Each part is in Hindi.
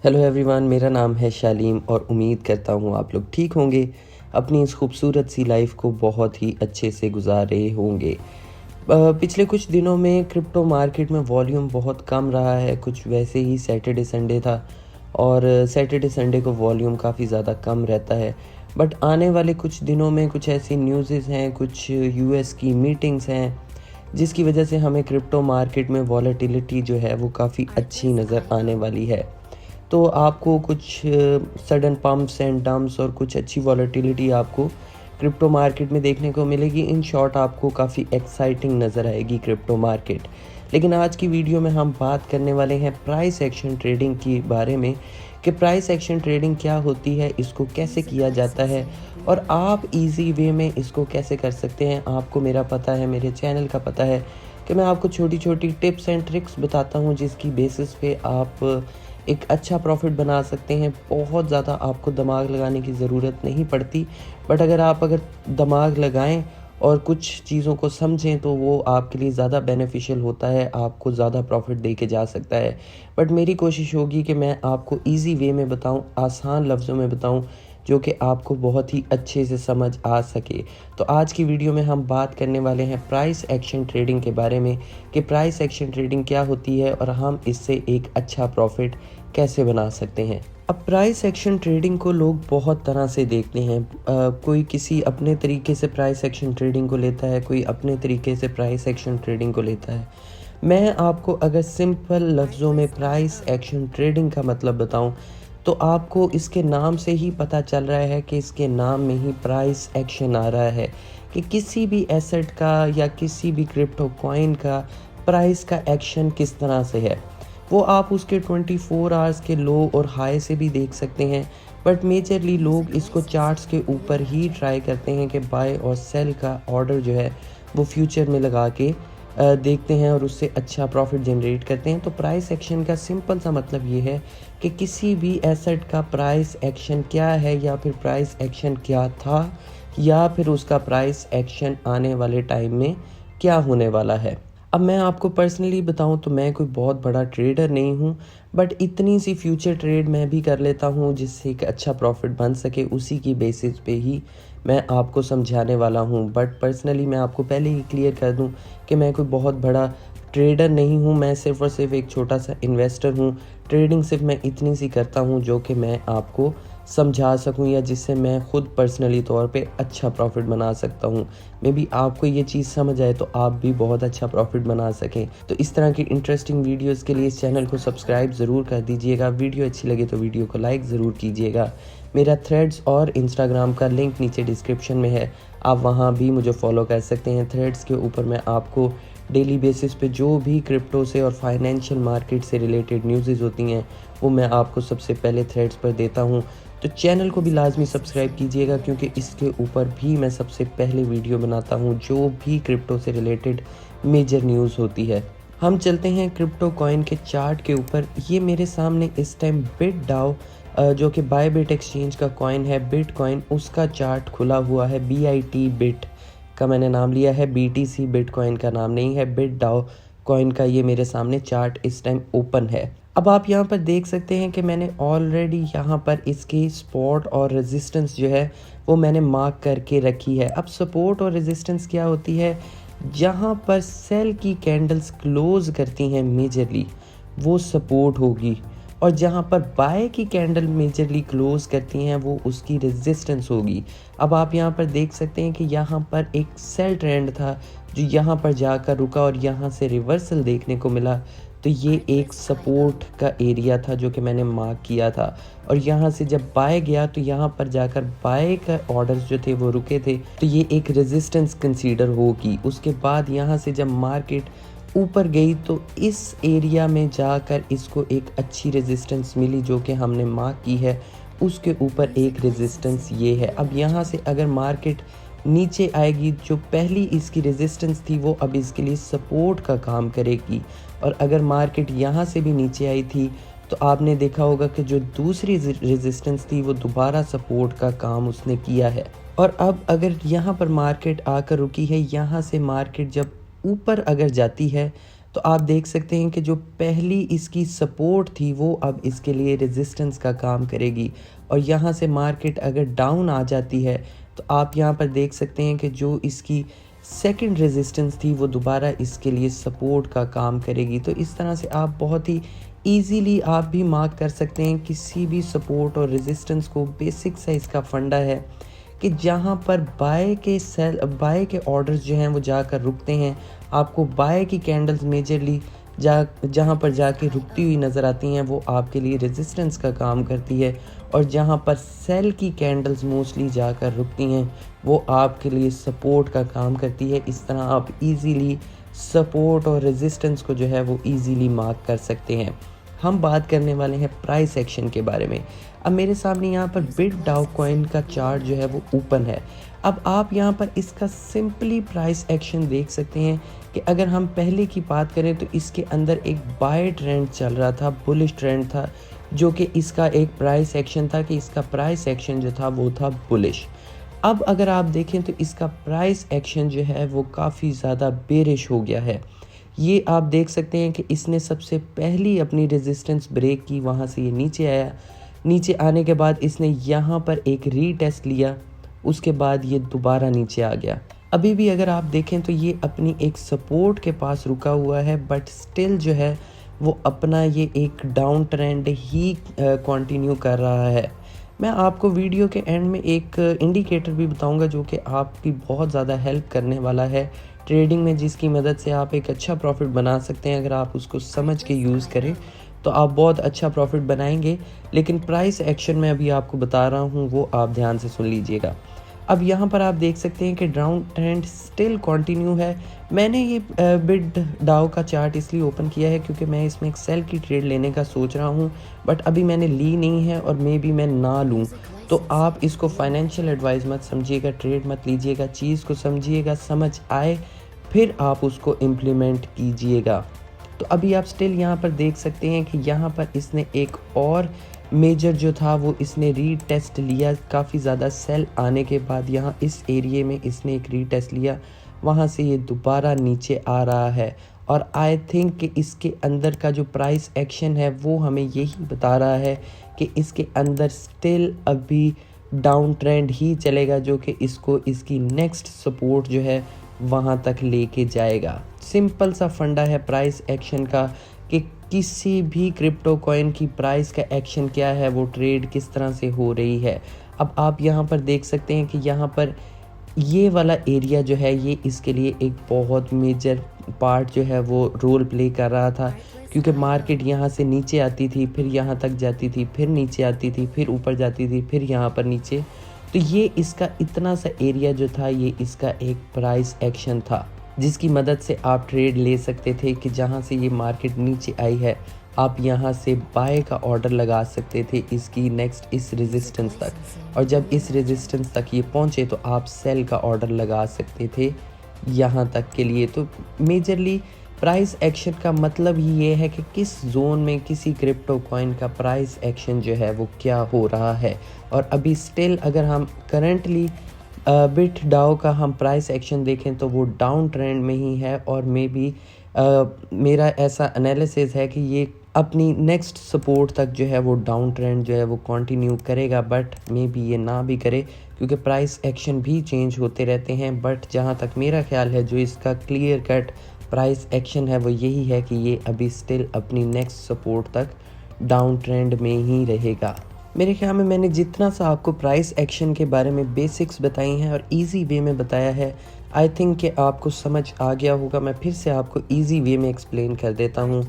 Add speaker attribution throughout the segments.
Speaker 1: हेलो एवरीवन, मेरा नाम है शालीम और उम्मीद करता हूँ आप लोग ठीक होंगे। अपनी इस खूबसूरत सी लाइफ को बहुत ही अच्छे से गुजार रहे होंगे। पिछले कुछ दिनों में क्रिप्टो मार्केट में वॉल्यूम बहुत कम रहा है। कुछ वैसे ही सैटरडे संडे था और सैटरडे संडे को वॉल्यूम काफ़ी ज़्यादा कम रहता है। बट आने वाले कुछ दिनों में कुछ ऐसी न्यूज़ेस हैं, कुछ यूएस की मीटिंग्स हैं, जिसकी वजह से हमें क्रिप्टो मार्केट में वॉलेटिलिटी जो है वो काफ़ी अच्छी नज़र आने वाली है। तो आपको कुछ सडन पम्प्स एंड डंप्स और कुछ अच्छी वॉलेटिलिटी आपको क्रिप्टो मार्केट में देखने को मिलेगी। इन शॉर्ट आपको काफ़ी एक्साइटिंग नज़र आएगी क्रिप्टो मार्केट। लेकिन आज की वीडियो में हम बात करने वाले हैं प्राइस एक्शन ट्रेडिंग के बारे में कि प्राइस एक्शन ट्रेडिंग क्या होती है, इसको कैसे किया जाता है और आप इजी वे में इसको कैसे कर सकते हैं। आपको मेरा पता है, मेरे चैनल का पता है कि मैं आपको छोटी छोटी टिप्स एंड ट्रिक्स बताता हूँ जिसकी बेसिस पे आप एक अच्छा प्रॉफिट बना सकते हैं। बहुत ज़्यादा आपको दिमाग लगाने की ज़रूरत नहीं पड़ती, बट अगर दिमाग लगाएं और कुछ चीज़ों को समझें तो वो आपके लिए ज़्यादा बेनिफिशियल होता है, आपको ज़्यादा प्रॉफिट दे के जा सकता है। बट मेरी कोशिश होगी कि मैं आपको ईज़ी वे में बताऊं, आसान लफ्ज़ों में बताऊं, जो कि आपको बहुत ही अच्छे से समझ आ सके। तो आज की वीडियो में हम बात करने वाले हैं प्राइस एक्शन ट्रेडिंग के बारे में कि प्राइस एक्शन ट्रेडिंग क्या होती है और हम इससे एक अच्छा प्रॉफिट कैसे बना सकते हैं। अब प्राइस एक्शन ट्रेडिंग को लोग बहुत तरह से देखते हैं। कोई किसी अपने तरीके से प्राइस एक्शन ट्रेडिंग को लेता है, कोई अपने तरीके से प्राइस एक्शन ट्रेडिंग को लेता है। मैं आपको अगर सिंपल लफ्ज़ों में प्राइस एक्शन ट्रेडिंग का मतलब बताऊं तो आपको इसके नाम से ही पता चल रहा है कि इसके नाम में ही प्राइस एक्शन आ रहा है कि किसी भी एसेट का या किसी भी क्रिप्टो कॉइन का प्राइस का एक्शन किस तरह से है। वो आप उसके 24 आवर्स के लो और हाई से भी देख सकते हैं, बट मेजरली लोग इसको चार्ट्स के ऊपर ही ट्राई करते हैं कि बाय और सेल का ऑर्डर जो है वो फ्यूचर में लगा के देखते हैं और उससे अच्छा प्रॉफिट जनरेट करते हैं। तो प्राइस एक्शन का सिंपल सा मतलब ये है कि किसी भी एसेट का प्राइस एक्शन क्या है या फिर प्राइस एक्शन क्या था या फिर उसका प्राइस एक्शन आने वाले टाइम में क्या होने वाला है। अब मैं आपको पर्सनली बताऊं तो मैं कोई बहुत बड़ा ट्रेडर नहीं हूं, बट इतनी सी फ्यूचर ट्रेड मैं भी कर लेता हूं जिससे एक अच्छा प्रॉफिट बन सके। उसी की बेसिस पे ही मैं आपको समझाने वाला हूं। बट पर्सनली मैं आपको पहले ही क्लियर कर दूं कि मैं कोई बहुत बड़ा ट्रेडर नहीं हूं, मैं सिर्फ और सिर्फ एक छोटा सा इन्वेस्टर हूं। ट्रेडिंग सिर्फ मैं इतनी सी करता हूं जो कि मैं आपको समझा सकूं या जिससे मैं खुद पर्सनली तौर पे अच्छा प्रॉफिट बना सकता हूं। मे बी आपको ये चीज़ समझ आए तो आप भी बहुत अच्छा प्रॉफिट बना सकें। तो इस तरह की इंटरेस्टिंग वीडियोस के लिए इस चैनल को सब्सक्राइब ज़रूर कर दीजिएगा। वीडियो अच्छी लगे तो वीडियो को लाइक ज़रूर कीजिएगा। मेरा थ्रेड्स और इंस्टाग्राम का लिंक नीचे डिस्क्रिप्शन में है, आप वहाँ भी मुझे फॉलो कर सकते हैं। थ्रेड्स के ऊपर मैं आपको डेली बेसिस पे जो भी क्रिप्टो से और फाइनेंशियल मार्केट से रिलेटेड न्यूज़ होती हैं वो मैं आपको सबसे पहले थ्रेड्स पर देता हूँ। तो चैनल को भी लाजमी सब्सक्राइब कीजिएगा क्योंकि इसके ऊपर भी मैं सबसे पहले वीडियो बनाता हूँ जो भी क्रिप्टो से रिलेटेड मेजर न्यूज़ होती है। हम चलते हैं क्रिप्टो कॉइन के चार्ट के ऊपर। ये मेरे सामने इस टाइम बिटडाओ जो कि बायबिट एक्सचेंज का कॉइन है, बिट कॉइन, उसका चार्ट खुला हुआ है। BIT बिट का मैंने नाम लिया है, BTC बिटकॉइन का नाम नहीं है। बिटडाओ कॉइन का ये मेरे सामने चार्ट इस टाइम ओपन है। अब आप यहाँ पर देख सकते हैं कि मैंने ऑलरेडी यहाँ पर इसकी सपोर्ट और रेजिस्टेंस जो है वो मैंने मार्क करके रखी है। अब सपोर्ट और रेजिस्टेंस क्या होती है, जहाँ पर सेल की कैंडल्स क्लोज करती हैं मेजरली वो सपोर्ट होगी, और जहाँ पर बाय की कैंडल मेजरली क्लोज करती हैं वो उसकी रेजिस्टेंस होगी। अब आप यहाँ पर देख सकते हैं कि यहाँ पर एक सेल ट्रेंड था जो यहाँ पर जाकर रुका और यहाँ से रिवर्सल देखने को मिला। तो ये एक सपोर्ट का एरिया था जो कि मैंने मार्क किया था, और यहाँ से जब बाय गया तो यहाँ पर जाकर बाय का ऑर्डर्स जो थे वो रुके थे, तो ये एक रेजिस्टेंस कंसीडर होगी। उसके बाद यहाँ से जब मार्केट ऊपर गई तो इस एरिया में जाकर इसको एक अच्छी रेजिस्टेंस मिली जो कि हमने मार्क की है। उसके ऊपर एक रेजिस्टेंस ये है। अब यहाँ से अगर मार्केट नीचे आएगी, जो पहली इसकी रेजिस्टेंस थी वो अब इसके लिए सपोर्ट का काम करेगी, और अगर मार्केट यहाँ से भी नीचे आई थी तो आपने देखा होगा कि जो दूसरी रेजिस्टेंस थी वो दोबारा सपोर्ट का काम उसने किया है। और अब अगर यहाँ पर मार्केट आकर रुकी है, यहाँ से मार्केट जब ऊपर अगर जाती है तो आप देख सकते हैं कि जो पहली इसकी सपोर्ट थी वो अब इसके लिए रेजिस्टेंस का काम करेगी, और यहाँ से मार्केट अगर डाउन आ जाती है तो आप यहाँ पर देख सकते हैं कि जो इसकी सेकंड रेजिस्टेंस थी वो दोबारा इसके लिए सपोर्ट का काम करेगी। तो इस तरह से आप बहुत ही ईज़िली आप भी मार्क कर सकते हैं किसी भी सपोर्ट और रेजिस्टेंस को। बेसिक सा इसका फंडा है कि जहाँ पर बाय के ऑर्डर्स जो हैं वो जाकर रुकते हैं, आपको बाय की कैंडल्स मेजरली जहाँ पर जाके रुकती हुई नज़र आती हैं वो आपके लिए रेजिस्टेंस का काम करती है, और जहाँ पर सेल की कैंडल्स मोस्टली जाकर रुकती हैं वो आपके लिए सपोर्ट का काम करती है। इस तरह आप इजीली सपोर्ट और रेजिस्टेंस को जो है वो इजीली मार्क कर सकते हैं। हम बात करने वाले हैं प्राइस एक्शन के बारे में। अब मेरे सामने यहाँ पर बिटडाओ कॉइन का चार्ट जो है वो ओपन है। अब आप यहाँ पर इसका सिंपली प्राइस एक्शन देख सकते हैं कि अगर हम पहले की बात करें तो इसके अंदर एक बाय ट्रेंड चल रहा था, बुलिश ट्रेंड था, जो कि इसका एक प्राइस एक्शन था कि इसका प्राइस एक्शन जो था वो था बुलिश। अब अगर आप देखें तो इसका प्राइस एक्शन जो है वो काफ़ी ज़्यादा बेरिश हो गया है। ये आप देख सकते हैं कि इसने सबसे पहली अपनी रेजिस्टेंस ब्रेक की, वहाँ से ये नीचे आया। नीचे आने के बाद इसने यहाँ पर एक रीटेस्ट लिया, उसके बाद ये दोबारा नीचे आ गया। अभी भी अगर आप देखें तो ये अपनी एक सपोर्ट के पास रुका हुआ है, बट स्टिल जो है वो अपना ये एक डाउन ट्रेंड ही कंटिन्यू कर रहा है। मैं आपको वीडियो के एंड में एक इंडिकेटर भी बताऊंगा जो कि आपकी बहुत ज़्यादा हेल्प करने वाला है ट्रेडिंग में, जिसकी मदद से आप एक अच्छा प्रॉफिट बना सकते हैं। अगर आप उसको समझ के यूज़ करें तो आप बहुत अच्छा प्रॉफिट बनाएंगे। लेकिन प्राइस एक्शन में अभी आपको बता रहा हूँ वो आप ध्यान से सुन लीजिएगा। अब यहाँ पर आप देख सकते हैं कि डाउन ट्रेंड स्टिल कंटिन्यू है। मैंने ये बिटडाओ का चार्ट इसलिए ओपन किया है क्योंकि मैं इसमें एक सेल की ट्रेड लेने का सोच रहा हूँ, बट अभी मैंने ली नहीं है और मे बी मैं ना लूँ। तो आप इसको फाइनेंशियल एडवाइस मत समझिएगा, ट्रेड मत लीजिएगा, चीज़ को समझिएगा, समझ आए फिर आप उसको इम्प्लीमेंट कीजिएगा। तो अभी आप स्टिल यहाँ पर देख सकते हैं कि यहाँ पर इसने एक और मेजर जो था वो इसने रीटेस्ट लिया। काफ़ी ज़्यादा सेल आने के बाद यहाँ इस एरिया में इसने एक रीटेस्ट लिया, वहाँ से ये दोबारा नीचे आ रहा है। और आई थिंक कि इसके अंदर का जो प्राइस एक्शन है वो हमें यही बता रहा है कि इसके अंदर स्टिल अभी डाउन ट्रेंड ही चलेगा, जो कि इसको इसकी नेक्स्ट सपोर्ट जो है वहाँ तक लेके जाएगा। सिंपल सा फंडा है प्राइस एक्शन का कि किसी भी क्रिप्टो कॉइन की प्राइस का एक्शन क्या है, वो ट्रेड किस तरह से हो रही है। अब आप यहाँ पर देख सकते हैं कि यहाँ पर ये वाला एरिया जो है ये इसके लिए एक बहुत मेजर पार्ट जो है वो रोल प्ले कर रहा था, क्योंकि मार्केट यहाँ से नीचे आती थी, फिर यहाँ तक जाती थी, फिर नीचे आती थी, फिर ऊपर जाती थी, फिर यहाँ पर नीचे। तो ये इसका इतना सा एरिया जो था ये इसका एक प्राइस एक्शन था, जिसकी मदद से आप ट्रेड ले सकते थे कि जहाँ से ये मार्केट नीचे आई है आप यहाँ से बाय का ऑर्डर लगा सकते थे इसकी नेक्स्ट इस रेजिस्टेंस तक, और जब इस रेजिस्टेंस तक ये पहुँचे तो आप सेल का ऑर्डर लगा सकते थे यहाँ तक के लिए। तो मेजरली प्राइस एक्शन का मतलब ही ये है कि किस जोन में किसी क्रिप्टो कॉइन का प्राइस एक्शन जो है वो क्या हो रहा है। और अभी स्टिल अगर हम करंटली बिटडाओ का हम प्राइस एक्शन देखें तो वो डाउन ट्रेंड में ही है, और मे बी मेरा ऐसा एनालिसिस है कि ये अपनी नेक्स्ट सपोर्ट तक जो है वो डाउन ट्रेंड जो है वो कंटिन्यू करेगा, बट मे बी ये ना भी करे क्योंकि प्राइस एक्शन भी चेंज होते रहते हैं। बट जहाँ तक मेरा ख्याल है जो इसका क्लियर कट प्राइस एक्शन है वो यही है कि ये अभी स्टिल अपनी नेक्स्ट सपोर्ट तक डाउन ट्रेंड में ही रहेगा। मेरे ख्याल में मैंने जितना सा आपको प्राइस एक्शन के बारे में बेसिक्स बताई हैं और इजी वे में बताया है, आई थिंक कि आपको समझ आ गया होगा। मैं फिर से आपको इजी वे में एक्सप्लेन कर देता हूँ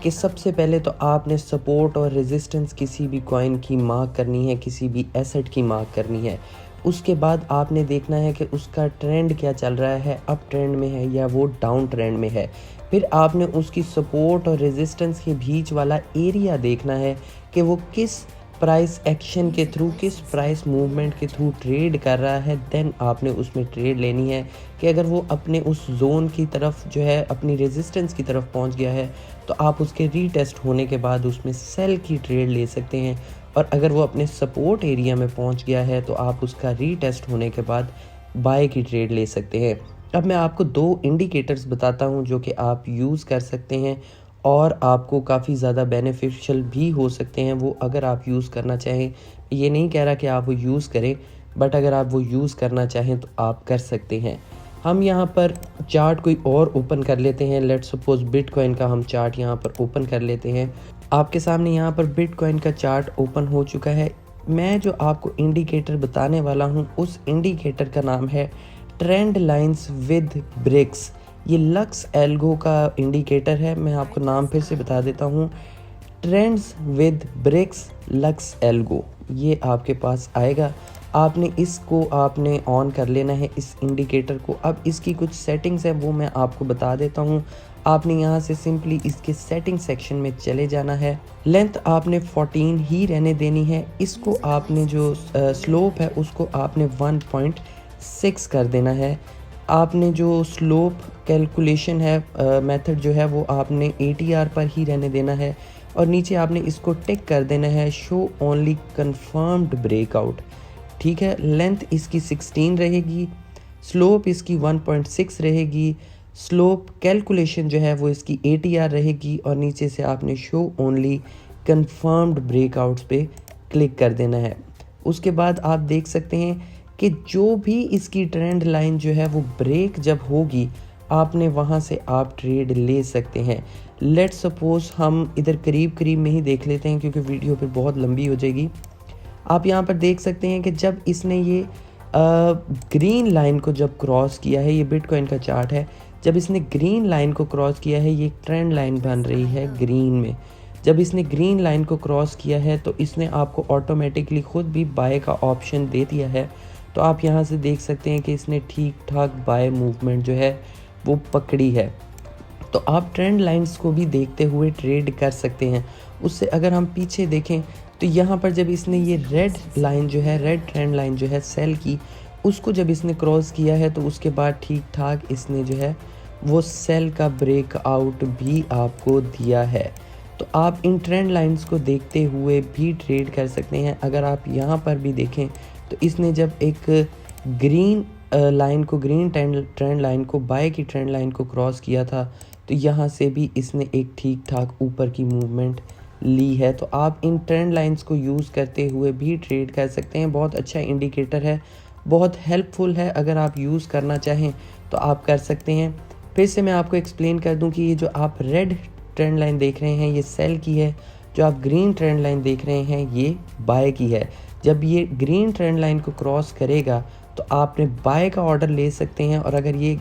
Speaker 1: कि सबसे पहले तो आपने सपोर्ट और रेजिस्टेंस किसी भी कॉइन की मार्क करनी है, किसी भी एसेट की मार्क करनी है। उसके बाद आपने देखना है कि उसका ट्रेंड क्या चल रहा है, अप ट्रेंड में है या वो डाउन ट्रेंड में है। फिर आपने उसकी सपोर्ट और रेजिस्टेंस के बीच वाला एरिया देखना है कि वो किस प्राइस एक्शन के थ्रू, किस प्राइस मूवमेंट के थ्रू ट्रेड कर रहा है। देन आपने उसमें ट्रेड लेनी है कि अगर वो अपने उस जोन की तरफ जो है अपनी रेजिस्टेंस की तरफ पहुंच गया है तो आप उसके रीटेस्ट होने के बाद उसमें सेल की ट्रेड ले सकते हैं, और अगर वो अपने सपोर्ट एरिया में पहुंच गया है तो आप उसका रीटेस्ट होने के बाद बाय की ट्रेड ले सकते हैं। अब मैं आपको 2 इंडिकेटर्स बताता हूँ जो कि आप यूज़ कर सकते हैं और आपको काफ़ी ज़्यादा बेनिफिशियल भी हो सकते हैं वो, अगर आप यूज़ करना चाहें। ये नहीं कह रहा कि आप वो यूज़ करें, बट अगर आप वो यूज़ करना चाहें तो आप कर सकते हैं। हम यहाँ पर चार्ट कोई और ओपन कर लेते हैं। लेट्स सपोज़ बिटकॉइन का हम चार्ट यहाँ पर ओपन कर लेते हैं। आपके सामने यहाँ पर बिटकॉइन का चार्ट ओपन हो चुका है। मैं जो आपको इंडिकेटर बताने वाला हूँ उस इंडिकेटर का नाम है ट्रेंड लाइंस विद ब्रेक्स। ये लक्स एल्गो का इंडिकेटर है। मैं आपको नाम फिर से बता देता हूँ, trends with breaks LuxAlgo. ये आपके पास आएगा। आपने ऑन कर लेना है इस इंडिकेटर को। अब इसकी कुछ सेटिंग्स है वो मैं आपको बता देता हूँ। आपने यहाँ से सिंपली इसके सेटिंग सेक्शन में चले जाना है। लेंथ आपने 14 ही रहने देनी है। इसको आपने जो स्लोप है उसको आपने 1.6 कर देना है। आपने जो स्लोप कैलकुलेशन है मेथड जो है वो आपने ATR पर ही रहने देना है और नीचे आपने इसको टिक कर देना है शो ओनली कंफर्म्ड ब्रेकआउट। ठीक है, लेंथ इसकी 16 रहेगी, स्लोप इसकी 1.6 रहेगी, स्लोप कैलकुलेशन जो है वो इसकी ATR रहेगी और नीचे से आपने शो ओनली कंफर्म्ड ब्रेकआउट्स पे क्लिक कर देना है। उसके बाद आप देख सकते हैं कि जो भी इसकी ट्रेंड लाइन जो है वो ब्रेक जब होगी आपने वहाँ से आप ट्रेड ले सकते हैं। लेट्स सपोज़ हम इधर करीब करीब में ही देख लेते हैं क्योंकि वीडियो फिर बहुत लंबी हो जाएगी। आप यहाँ पर देख सकते हैं कि जब इसने ये ग्रीन लाइन को जब क्रॉस किया है, ये बिटकॉइन का चार्ट है, जब इसने ग्रीन लाइन को क्रॉस किया है, ये ट्रेंड लाइन बन रही है ग्रीन में। जब इसने ग्रीन लाइन को क्रॉस किया है तो इसने आपको ऑटोमेटिकली खुद भी बाय का ऑप्शन दे दिया है। तो आप यहाँ से देख सकते हैं कि इसने ठीक ठाक बाय मूवमेंट जो है वो पकड़ी है। तो आप ट्रेंड लाइंस को भी देखते हुए ट्रेड कर सकते हैं। उससे अगर हम पीछे देखें तो यहाँ पर जब इसने ये रेड लाइन जो है, रेड ट्रेंड लाइन जो है सेल की, उसको जब इसने क्रॉस किया है तो उसके बाद ठीक ठाक इसने जो है वो सेल का ब्रेकआउट भी आपको दिया है। तो आप इन ट्रेंड लाइंस को देखते हुए भी ट्रेड कर सकते हैं। अगर आप यहाँ पर भी देखें तो इसने जब एक ग्रीन लाइन को, ग्रीन ट्रेंड लाइन को, बाय की ट्रेंड लाइन को क्रॉस किया था तो यहाँ से भी इसने एक ठीक ठाक ऊपर की मूवमेंट ली है। तो आप इन ट्रेंड लाइंस को यूज़ करते हुए भी ट्रेड कर सकते हैं। बहुत अच्छा इंडिकेटर है, बहुत हेल्पफुल है। अगर आप यूज़ करना चाहें तो आप कर सकते हैं। फिर से मैं आपको एक्सप्लेन कर दूं कि ये जो आप रेड ट्रेंड लाइन देख रहे हैं ये सेल की है, जो आप ग्रीन ट्रेंड लाइन देख रहे हैं ये बाय की है। जब ये ग्रीन ट्रेंड लाइन को क्रॉस करेगा तो आपने बाय का ऑर्डर ले सकते हैं और अगर ये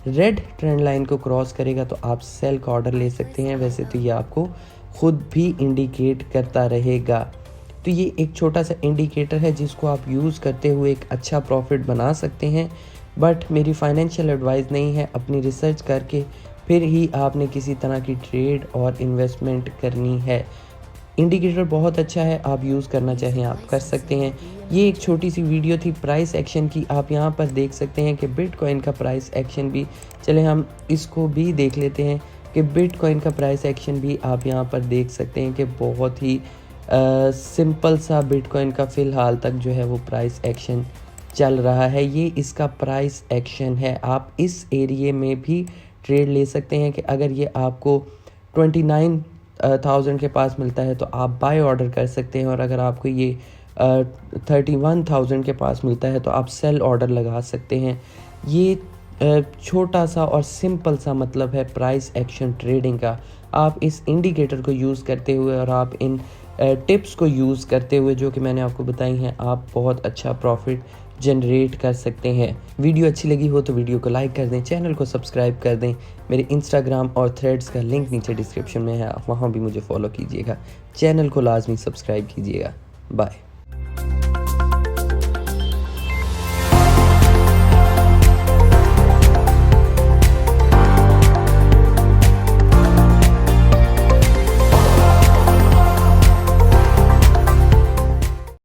Speaker 1: रेड ट्रेंड लाइन को क्रॉस करेगा तो आप सेल का ऑर्डर ले सकते हैं। वैसे तो ये आपको खुद भी इंडिकेट करता रहेगा। तो ये एक छोटा सा इंडिकेटर है जिसको आप यूज़ करते हुए एक अच्छा प्रॉफिट बना सकते हैं। बट मेरी फाइनेंशियल एडवाइस नहीं है, अपनी रिसर्च करके फिर ही आपने किसी तरह की ट्रेड और इन्वेस्टमेंट करनी है। इंडिकेटर बहुत अच्छा है, आप यूज़ करना चाहें आप कर सकते हैं। ये एक छोटी सी वीडियो थी प्राइस एक्शन की। आप यहाँ पर देख सकते हैं कि बिटकॉइन का प्राइस एक्शन भी, चले हम इसको भी देख लेते हैं कि बिटकॉइन का प्राइस एक्शन भी आप यहाँ पर देख सकते हैं कि बहुत ही सिंपल सा बिटकॉइन का फ़िलहाल तक जो है वो प्राइस एक्शन चल रहा है। ये इसका प्राइस एक्शन है। आप इस एरिए में भी ट्रेड ले सकते हैं कि अगर ये आपको 29,000 के पास मिलता है तो आप बाय ऑर्डर कर सकते हैं और अगर आपको ये 31,000 के पास मिलता है तो आप सेल ऑर्डर लगा सकते हैं। ये छोटा सा और सिंपल सा मतलब है प्राइस एक्शन ट्रेडिंग का। आप इस इंडिकेटर को यूज़ करते हुए और आप इन टिप्स को यूज़ करते हुए जो कि मैंने आपको बताई हैं, आप बहुत अच्छा प्रॉफिट जनरेट कर सकते हैं। वीडियो अच्छी लगी हो तो वीडियो को लाइक कर दें, चैनल को सब्सक्राइब कर दें। मेरे इंस्टाग्राम और थ्रेड्स का लिंक नीचे डिस्क्रिप्शन में है, आप वहाँ भी मुझे फॉलो कीजिएगा। चैनल को लाजमी सब्सक्राइब कीजिएगा। बाय।